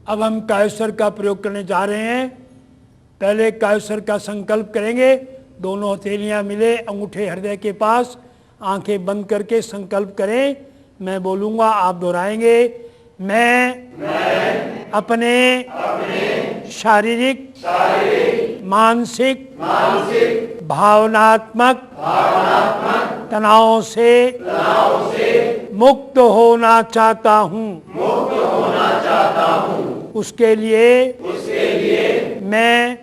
अब हम कायस्वर का प्रयोग करने जा रहे हैं। पहले कायस्वर का संकल्प करेंगे। दोनों हथेलियां मिले अंगूठे हृदय के पास, आंखें बंद करके संकल्प करें। मैं बोलूँगा, आप दोहराएंगे। मैं अपने शारीरिक, मानसिक, भावनात्मक तनाव से मुक्त होना चाहता हूँ। उसके लिए मैं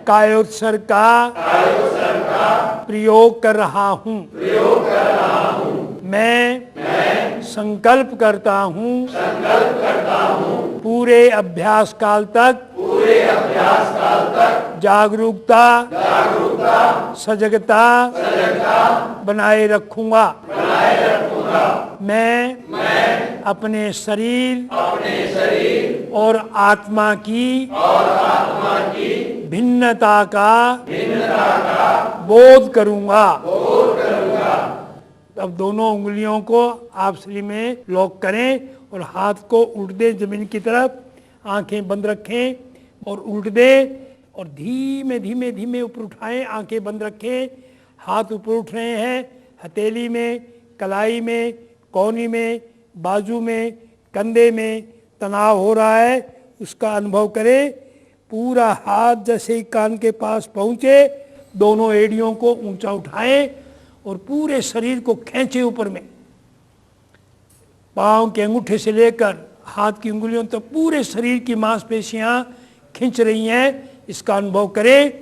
कायोत्सर्ग का प्रयोग कर रहा हूँ। मैं संकल्प करता हूँ पूरे अभ्यास काल तक जागरूकता, सजगता बनाए रखूंगा। मैं अपने शरीर और आत्मा की भिन्नता का बोध करूंगा। अब दोनों उंगलियों को आप शरीर में लॉक करें और हाथ को उल्ट दें जमीन की तरफ, आंखें बंद रखें और उल्ट दें और धीमे धीमे धीमे ऊपर उठाएं। आंखें बंद रखें, हाथ ऊपर उठ रहे हैं, हथेली में, कलाई में, कोहनी में, बाजू में, कंधे में तनाव हो रहा है, उसका अनुभव करें। पूरा हाथ जैसे ही कान के पास पहुँचे, दोनों एड़ियों को ऊंचा उठाएं और पूरे शरीर को खींचे ऊपर में। पाँव के अंगूठे से लेकर हाथ की उंगलियों तक पूरे शरीर की मांसपेशियां खींच रही हैं, इसका अनुभव करें।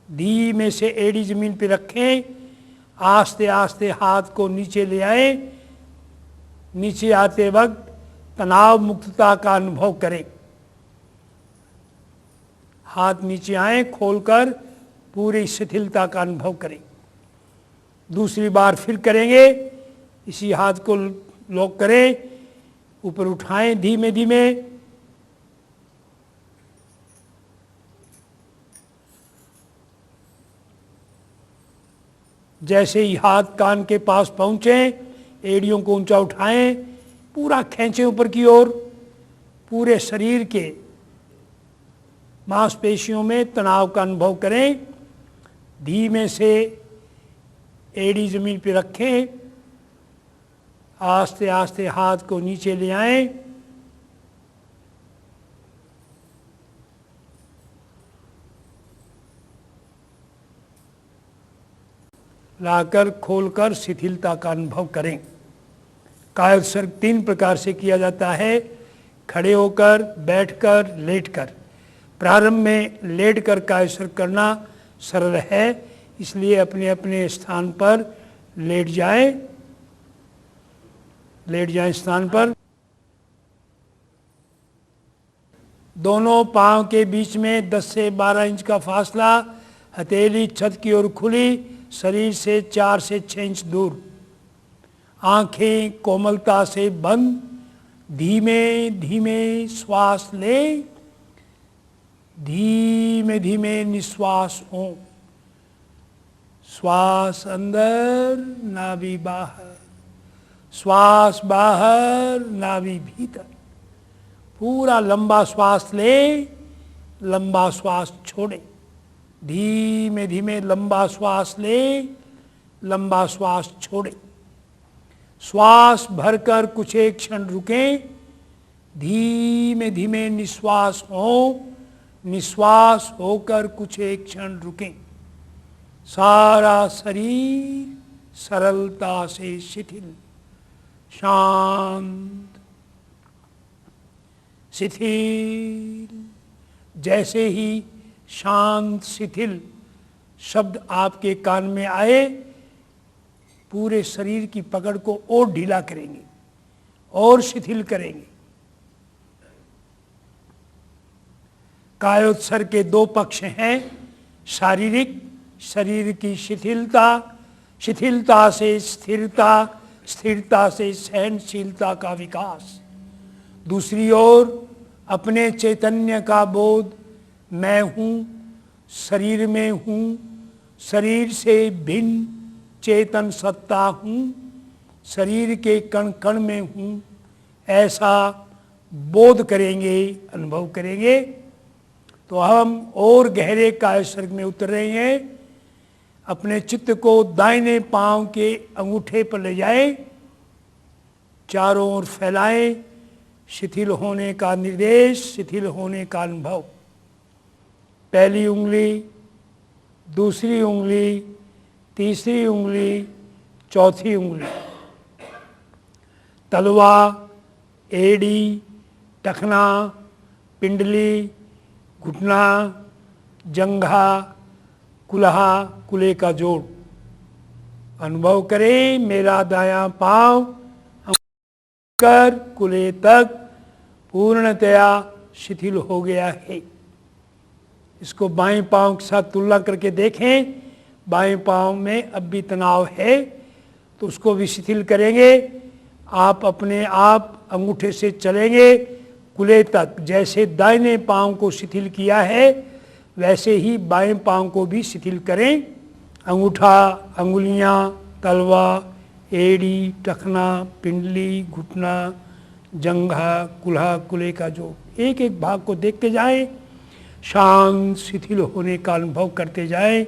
धीमे से एड़ी जमीन पे रखें, आस्ते आस्ते हाथ को नीचे ले आए। नीचे आते वक्त तनाव मुक्तता का अनुभव करें। हाथ नीचे आए, खोलकर पूरी शिथिलता का अनुभव करें। दूसरी बार फिर करेंगे। इसी हाथ को लॉक करें, ऊपर उठाएं धीमे धीमे। जैसे ही हाथ कान के पास पहुंचे, एड़ियों को ऊंचा उठाएं, पूरा खींचें ऊपर की ओर। पूरे शरीर के मांसपेशियों में तनाव का अनुभव करें। धीमे से एड़ी जमीन पे रखें, आस्ते आस्ते हाथ को नीचे ले आएं। लाकर खोलकर शिथिलता का अनुभव करें। कायोत्सर्ग 3 प्रकार से किया जाता है, खड़े होकर, बैठकर, लेटकर। प्रारंभ में लेटकर कायोत्सर्ग करना सरल है, इसलिए अपने अपने स्थान पर लेट जाएं स्थान पर। दोनों पांव के बीच में 10 से 12 इंच का फासला, हथेली छत की ओर खुली, शरीर से 4 से 6 इंच दूर। आंखें कोमलता से बंद, धीमे धीमे श्वास ले, धीमे धीमे निश्वास हो। श्वास अंदर, नाभि बाहर, श्वास बाहर, नाभि भीतर। पूरा लंबा श्वास ले, लंबा श्वास छोड़े। धीमे धीमे लंबा श्वास ले, लंबा श्वास छोड़े। श्वास भरकर कुछ एक क्षण रुकें, धीमे धीमे निश्वास हो। निश्वास होकर कुछ एक क्षण रुकें। सारा शरीर सरलता से शिथिल, शांत, शिथिल। जैसे ही शांत शिथिल शब्द आपके कान में आए, पूरे शरीर की पकड़ को और ढीला करेंगे और शिथिल करेंगे। कायोत्सर्ग के 2 पक्ष हैं, शारीरिक, शरीर की शिथिलता, शिथिलता से स्थिरता, स्थिरता से सहनशीलता का विकास। दूसरी ओर अपने चैतन्य का बोध, मैं हूँ, शरीर में हूँ, शरीर से भिन्न चेतन सत्ता हूँ, शरीर के कण कण में हूँ, ऐसा बोध करेंगे, अनुभव करेंगे तो हम और गहरे काया सर्ग में उतर रहे हैं। अपने चित्त को दाहिने पांव के अंगूठे पर ले जाएं, चारों ओर फैलाएं, शिथिल होने का निर्देश, शिथिल होने का अनुभव। पहली उंगली, दूसरी उंगली, तीसरी उंगली, चौथी उंगली, तलवा, एड़ी, टखना, पिंडली, घुटना, जंघा, कुल्हा, कुल्हे का जोड़। अनुभव करें मेरा दायां पांव कर कुल्हे तक पूर्णतया शिथिल हो गया है। इसको बाएं पांव के साथ तुलना करके देखें, बाएं पांव में अब भी तनाव है तो उसको भी शिथिल करेंगे। आप अपने आप अंगूठे से चलेंगे कुल्हे तक, जैसे दाहिने पांव को शिथिल किया है वैसे ही बाएं पांव को भी शिथिल करें। अंगूठा, अंगुलियां, तलवा, एड़ी, टखना, पिंडली, घुटना, जंघा, कुल्हा, कुल्हे का जोड़। एक एक भाग को देखते जाएं, शांत शिथिल होने का अनुभव करते जाएं।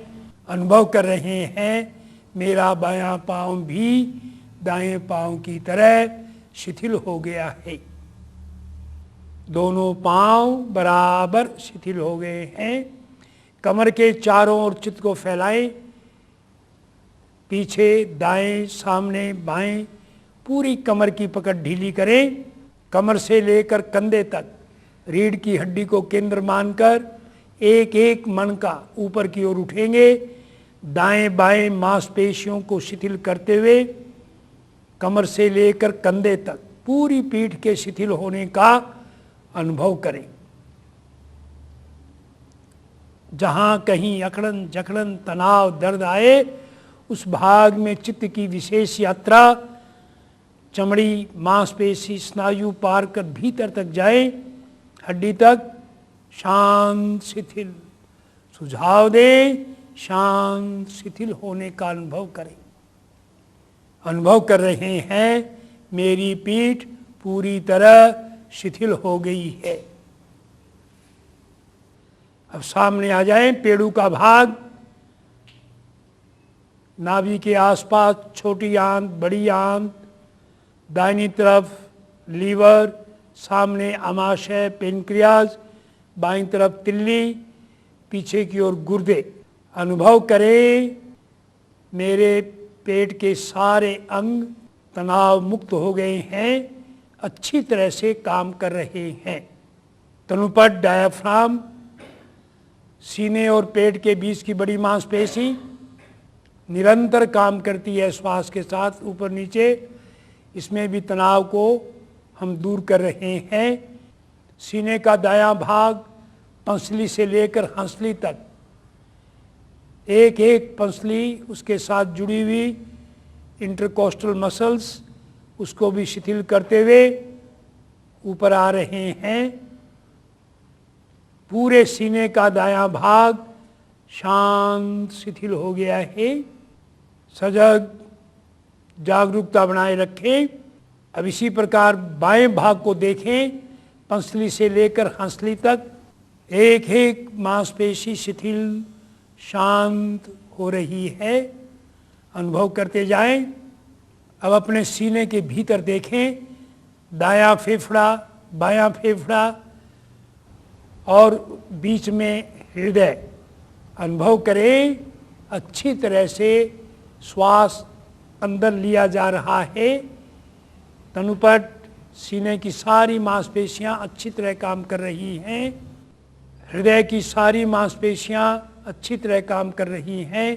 अनुभव कर रहे हैं मेरा बायां पांव भी दाएं पांव की तरह शिथिल हो गया है। दोनों पांव बराबर शिथिल हो गए हैं। कमर के चारों ओर चित्त को फैलाएं, पीछे, दाएं, सामने, बाएं, पूरी कमर की पकड़ ढीली करें। कमर से लेकर कंधे तक रीढ़ की हड्डी को केंद्र मानकर एक एक मन का ऊपर की ओर उठेंगे। दाएं बाएं मांसपेशियों को शिथिल करते हुए कमर से लेकर कंधे तक पूरी पीठ के शिथिल होने का अनुभव करें। जहां कहीं अकड़न जकड़न तनाव दर्द आए उस भाग में चित्त की विशेष यात्रा चमड़ी, मांसपेशी, स्नायु पार कर भीतर तक जाए, हड्डी तक। शांत शिथिल सुझाव दें, शांत शिथिल होने का अनुभव करें। अनुभव कर रहे हैं मेरी पीठ पूरी तरह शिथिल हो गई है। अब सामने आ जाएं, पेड़ू का भाग, नाभि के आसपास छोटी आंत, बड़ी आंत, दाहिनी तरफ लीवर, सामने आमाशय, पेनक्रियाज, बाईं तरफ तिल्ली, पीछे की ओर गुर्दे। अनुभव करें मेरे पेट के सारे अंग तनाव मुक्त हो गए हैं, अच्छी तरह से काम कर रहे हैं। तनुपट, डायाफ्राम, सीने और पेट के बीच की बड़ी मांसपेशी निरंतर काम करती है श्वास के साथ ऊपर नीचे। इसमें भी तनाव को हम दूर कर रहे हैं। सीने का दायां भाग पंसली से लेकर हंसली तक, एक एक पंसली उसके साथ जुड़ी हुई इंटरकोस्टल मसल्स, उसको भी शिथिल करते हुए ऊपर आ रहे हैं। पूरे सीने का दायां भाग शांत शिथिल हो गया है। सजग जागरूकता बनाए रखें। अब इसी प्रकार बाएं भाग को देखें, पंसली से लेकर हंसली तक एक एक मांसपेशी शिथिल शांत हो रही है। अनुभव करते जाएं। अब अपने सीने के भीतर देखें, दायां फेफड़ा, बायां फेफड़ा और बीच में हृदय। अनुभव करें अच्छी तरह से श्वास अंदर लिया जा रहा है। तनुपट, सीने की सारी मांसपेशियां अच्छी तरह काम कर रही हैं। हृदय की सारी मांसपेशियां अच्छी तरह काम कर रही हैं।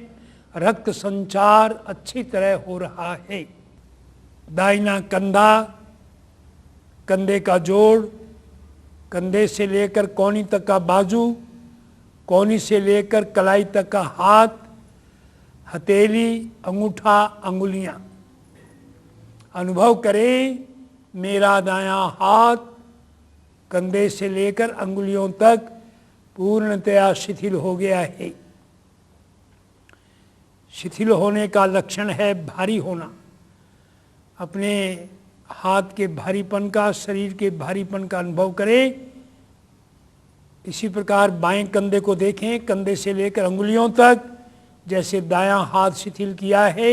रक्त संचार अच्छी तरह हो रहा है। दाहिना कंधा, कंधे का जोड़, कंधे से लेकर कोहनी तक का बाजू, कोहनी से लेकर कलाई तक का हाथ, हथेली, अंगूठा, अंगुलियां। अनुभव करें मेरा दायां हाथ कंधे से लेकर अंगुलियों तक पूर्णतया शिथिल हो गया है। शिथिल होने का लक्षण है भारी होना, अपने हाथ के भारीपन का, शरीर के भारीपन का अनुभव करें। इसी प्रकार बाएं कंधे को देखें, कंधे से लेकर अंगुलियों तक जैसे दायां हाथ शिथिल किया है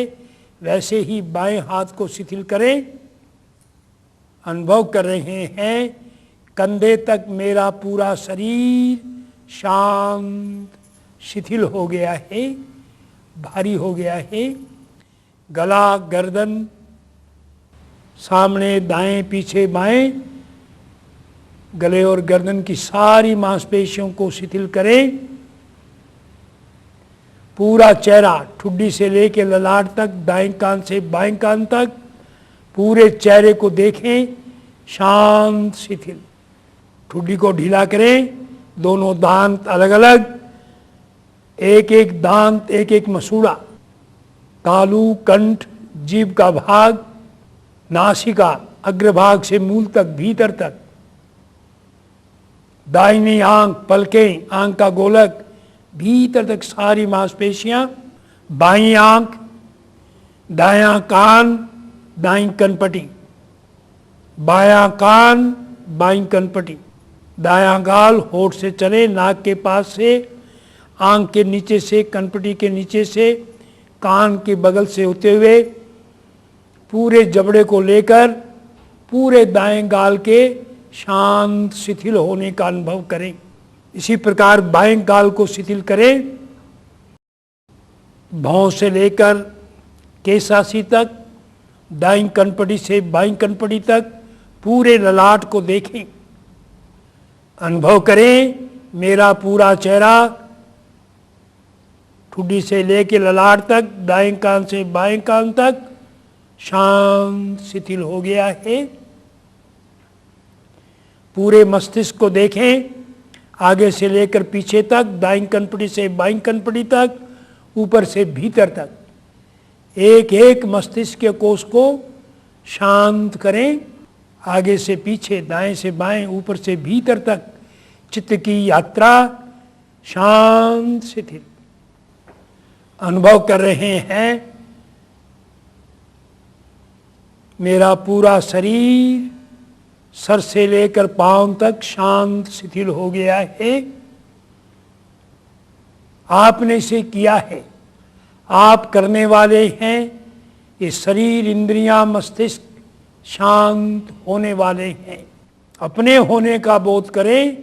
वैसे ही बाएं हाथ को शिथिल करें। अनुभव कर रहे हैं कंधे तक मेरा पूरा शरीर शांत शिथिल हो गया है, भारी हो गया है। गला, गर्दन, सामने दाएं पीछे बाएं, गले और गर्दन की सारी मांसपेशियों को शिथिल करें। पूरा चेहरा ठुड्डी से लेकर ललाट तक, दाएं कान से बाएं कान तक पूरे चेहरे को देखें, शांत शिथिल। ठुड्डी को ढीला करें, दोनों दांत अलग अलग, एक एक दांत एक एक मसूड़ा, तालू, कंठ, जीभ का भाग, नासिका अग्रभाग से मूल तक भीतर तक, दाहिनी आंख, पलकें, आंख का गोलक भीतर तक सारी मांसपेशियां, बाईं आंख, दायां कान, दाईं कनपटी, बायां कान, बाईं कनपटी, दायां गाल होठ से चले नाक के पास से, आंख के नीचे से, कनपटी के नीचे से, कान के बगल से होते हुए पूरे जबड़े को लेकर पूरे दाएं गाल के शांत शिथिल होने का अनुभव करें। इसी प्रकार बाएं गाल को शिथिल करें, भौं से लेकर केशासी तक, दाईं कनपटी से बाईं कनपटी तक पूरे ललाट को देखें। अनुभव करें मेरा पूरा चेहरा ठुड्डी से लेकर ललाट तक, दाएं कान से बाएं कान तक शांत शिथिल हो गया है। पूरे मस्तिष्क को देखें, आगे से लेकर पीछे तक, दाईं कनपटी से बाईं कनपटी तक, ऊपर से भीतर तक, एक एक मस्तिष्क के कोष को शांत करें। आगे से पीछे, दाएं से बाएं, ऊपर से भीतर तक चित्त की यात्रा शांत शिथिल। अनुभव कर रहे हैं मेरा पूरा शरीर सर से लेकर पांव तक शांत शिथिल हो गया है। आपने इसे किया है, आप करने वाले हैं। ये शरीर, इंद्रियां, मस्तिष्क शांत होने वाले हैं। अपने होने का बोध करें।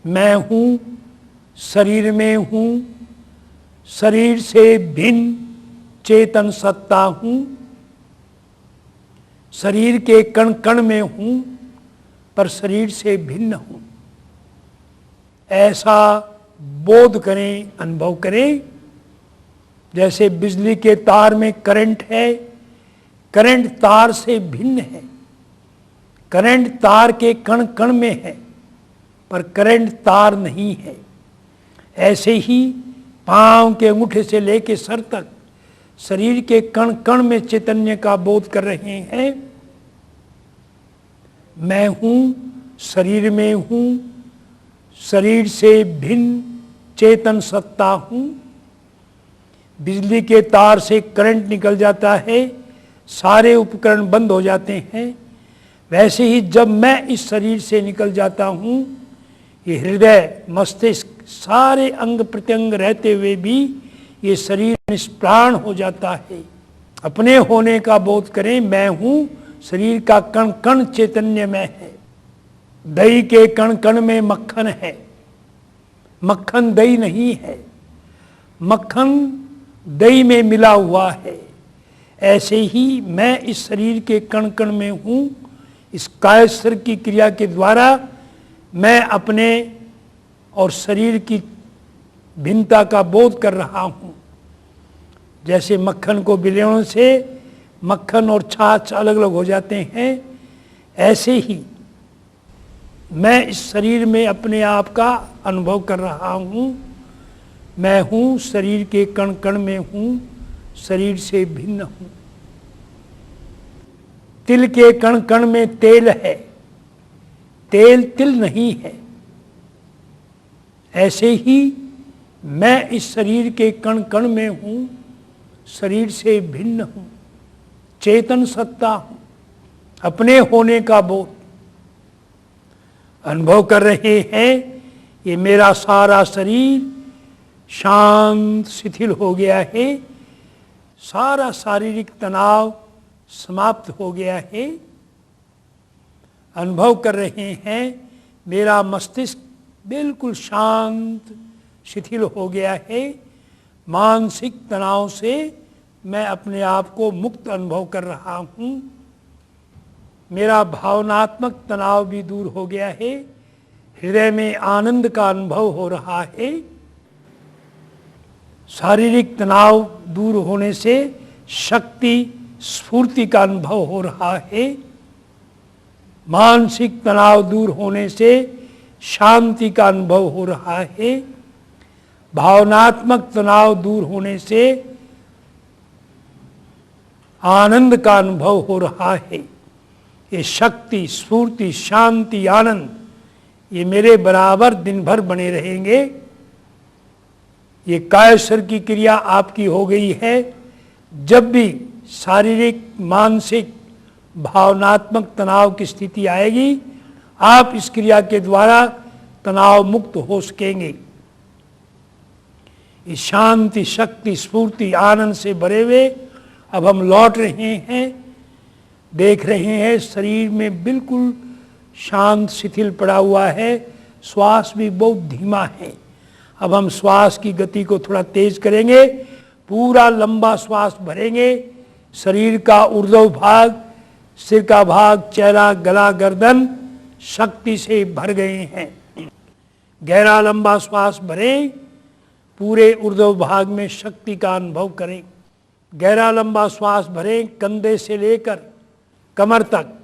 मैं हूं, शरीर में हूं, शरीर से भिन्न चेतन सत्ता हूं, शरीर के कण कण में हूं पर शरीर से भिन्न हूं। ऐसा बोध करें, अनुभव करें। जैसे बिजली के तार में करंट है, करंट तार से भिन्न है, करंट तार के कण कण में है पर करंट तार नहीं है। ऐसे ही पांव के अंगूठे से लेकर सर तक शरीर के कण कण में चैतन्य का बोध कर रहे हैं। मैं हूं, शरीर में हूं, शरीर से भिन्न चेतन सत्ता हूं। बिजली के तार से करंट निकल जाता है, सारे उपकरण बंद हो जाते हैं। वैसे ही जब मैं इस शरीर से निकल जाता हूं, ये हृदय, मस्तिष्क, सारे अंग प्रत्यंग रहते हुए भी ये शरीर निष्प्राण हो जाता है। अपने होने का बोध करें। मैं हूं, शरीर का कण कण चैतन्य में है। दही के कण कण में मक्खन है, मक्खन दही नहीं है, मक्खन दही में मिला हुआ है। ऐसे ही मैं इस शरीर के कण कण में हूं। इस काय शरीर की क्रिया के द्वारा मैं अपने और शरीर की भिन्नता का बोध कर रहा हूं। जैसे मक्खन को विलयन से मक्खन और छाछ अलग अलग हो जाते हैं, ऐसे ही मैं इस शरीर में अपने आप का अनुभव कर रहा हूं। मैं हूं, शरीर के कण कण में हूं, शरीर से भिन्न हूं। तिल के कण कण में तेल है, तेल तिल नहीं है। ऐसे ही मैं इस शरीर के कण कण में हूँ, शरीर से भिन्न हूँ, चेतन सत्ता हूँ, अपने होने का बोध अनुभव कर रहे हैं। ये मेरा सारा शरीर शांत शिथिल हो गया है, सारा शारीरिक तनाव समाप्त हो गया है। अनुभव कर रहे हैं मेरा मस्तिष्क बिल्कुल शांत शिथिल हो गया है, मानसिक तनाव से मैं अपने आप को मुक्त अनुभव कर रहा हूँ। मेरा भावनात्मक तनाव भी दूर हो गया है, हृदय में आनंद का अनुभव हो रहा है। शारीरिक तनाव दूर होने से शक्ति स्फूर्ति का अनुभव हो रहा है, मानसिक तनाव दूर होने से शांति का अनुभव हो रहा है, भावनात्मक तनाव दूर होने से आनंद का अनुभव हो रहा है। ये शक्ति स्फूर्ति शांति आनंद ये मेरे बराबर दिन भर बने रहेंगे। ये कायशर की क्रिया आपकी हो गई है। जब भी शारीरिक मानसिक भावनात्मक तनाव की स्थिति आएगी, आप इस क्रिया के द्वारा तनाव मुक्त हो सकेंगे। इस शांति शक्ति स्फूर्ति आनंद से भरे हुए अब हम लौट रहे हैं। देख रहे हैं शरीर में बिल्कुल शांत शिथिल पड़ा हुआ है, श्वास भी बहुत धीमा है। अब हम श्वास की गति को थोड़ा तेज करेंगे, पूरा लंबा श्वास भरेंगे। शरीर का ऊर्ध्व भाग, सिर का भाग, चेहरा, गला, गर्दन शक्ति से भर गए हैं। गहरा लंबा श्वास भरें, पूरे ऊर्ध्व भाग में शक्ति का अनुभव करें। गहरा लंबा श्वास भरें, कंधे से लेकर कमर तक,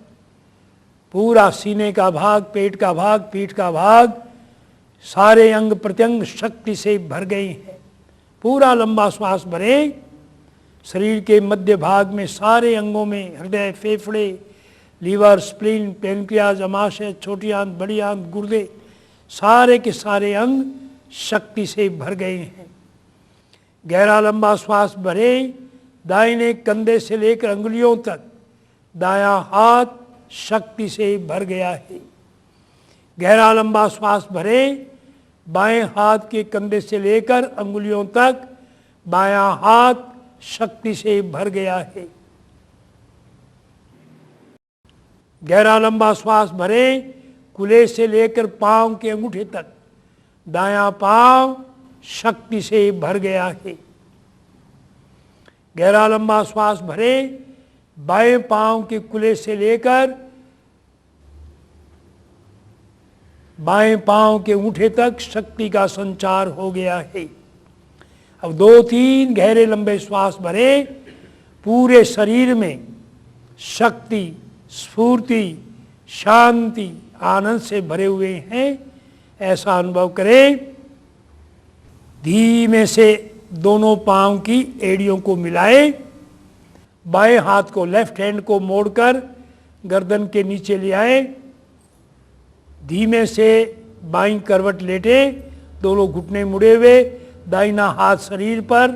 पूरा सीने का भाग, पेट का भाग, पीठ का भाग, सारे अंग प्रत्यंग शक्ति से भर गए हैं। पूरा लंबा श्वास भरें। शरीर के मध्य भाग में सारे अंगों में हृदय, फेफड़े, लीवर, स्प्लीन, पेनक्रियाज, अमाशय, छोटी आंत, बड़ी आंत, गुर्दे, सारे के सारे अंग शक्ति से भर गए हैं। गहरा लंबा श्वास भरें। दाहिने कंधे से लेकर अंगुलियों तक दायां हाथ शक्ति से भर गया है। गहरा लंबा श्वास भरें। बाएं हाथ के कंधे से लेकर अंगुलियों तक बायां हाथ शक्ति से भर गया है। गहरा लंबा श्वास भरें। कुल्हे से लेकर पांव के अंगूठे तक दायां पांव शक्ति से भर गया है। गहरा लंबा श्वास भरें। बाएं पांव के कुल्हे से लेकर बाएं पांव के अंगूठे तक शक्ति का संचार हो गया है। अब 2-3 गहरे लंबे श्वास भरें। पूरे शरीर में शक्ति स्फूर्ति शांति आनंद से भरे हुए हैं, ऐसा अनुभव करें। धीमे से दोनों पांव की एड़ियों को मिलाएं। बाएं हाथ को, लेफ्ट हैंड को मोड़कर गर्दन के नीचे ले आए। धीमे से बाईं करवट लेटे, दोनों घुटने मुड़े हुए, दाहिना हाथ शरीर पर।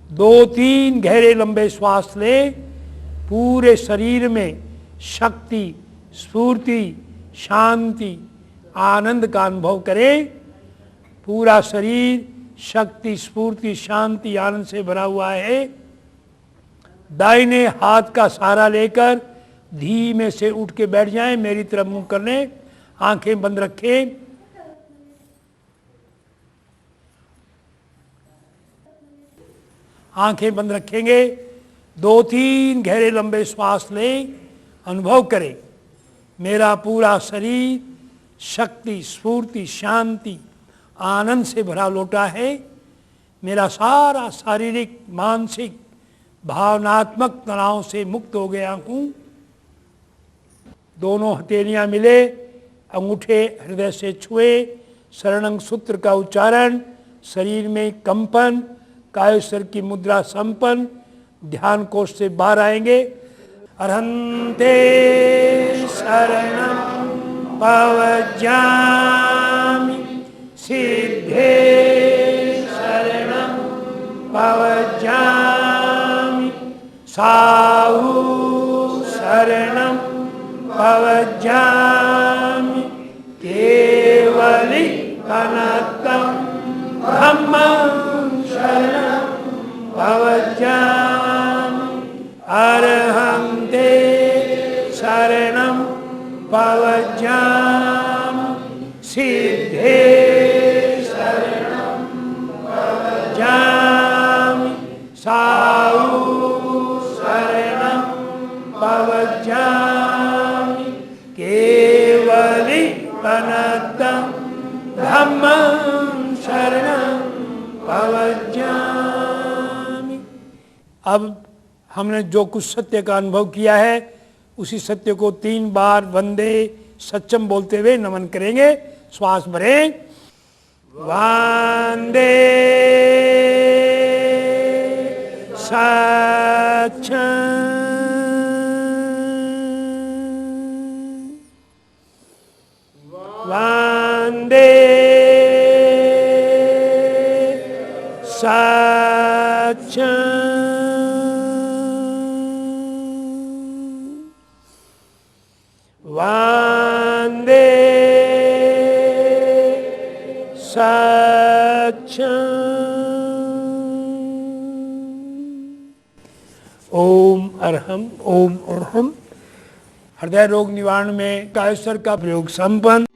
2-3 गहरे लंबे श्वास ले। पूरे शरीर में शक्ति स्फूर्ति शांति आनंद का अनुभव करें। पूरा शरीर शक्ति स्फूर्ति शांति आनंद से भरा हुआ है। दाहिने हाथ का सहारा लेकर धीमे से उठ के बैठ जाएं, मेरी तरफ मुंह करने, आंखें बंद रखें। आंखें बंद रखेंगे। 2-3 गहरे लंबे श्वास लें। अनुभव करें मेरा पूरा शरीर शक्ति स्फूर्ति शांति आनंद से भरा लोटा है। मेरा सारा शारीरिक मानसिक भावनात्मक तनाव से मुक्त हो गया हूँ। दोनों हथेलियाँ मिले, अंगूठे हृदय से छुए, शरणं सूत्र का उच्चारण, शरीर में कंपन, कायस्वर की मुद्रा संपन्न, ध्यान कोष से बाहर आएंगे। अरहन्ते शरणं पवज्जामि सिद्धे शरणं पवज्जामि साहु शरणं पवज्जामि केवली कनकं धम्मं शरणं पवज्जामि अरहं ते शरणं पवज्जामि सिद्धे शरणं पवज्जामि साहु शरणं पवज्जामि केवली कनकं धम्मं शरणं पवज्जामि। अब हमने जो कुछ सत्य का अनुभव किया है उसी सत्य को 3 बार वंदे सत्यम बोलते हुए नमन करेंगे। श्वास भरें। वंदे सत्यम वंदे सत्यम वंदे सत्यम। ओम अरहम ओम अरहम। हृदय रोग निवारण में कायस्वर का प्रयोग संपन्न।